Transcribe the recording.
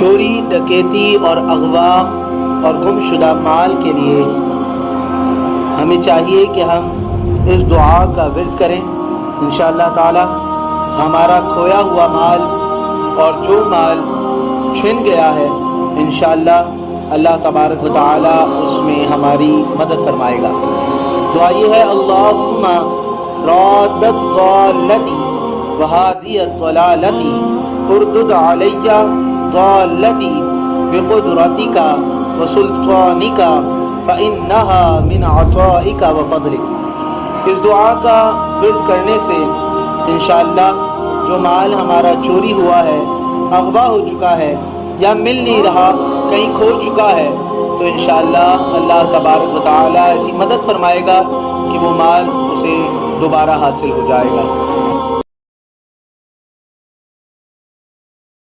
چوری، ڈکیتی اور اغوا اور گم شدہ مال کے لیے ہمیں چاہیے کہ ہم اس دعا کا ورد کریں۔ انشاءاللہ تعالی ہمارا کھویا ہوا مال اور جو مال چھن گیا ہے انشاءاللہ اللہ تبارک و تعالی اس میں ہماری مدد فرمائے گا۔ دعا یہ ہے: اللہم راد الضالتی وہادی الضلالتی اردد علی ضالتی بقدرتک وسلطانک فإنہا من عطائک وفضلک۔ اس دعا کا ورد کرنے سے انشاءاللہ جو مال ہمارا چوری ہوا ہے، اغوا ہو چکا ہے یا مل نہیں رہا، کہیں کھو چکا ہے، تو انشاءاللہ اللہ تبارک و تعالی ایسی مدد فرمائے گا کہ وہ مال اسے دوبارہ حاصل ہو جائے گا۔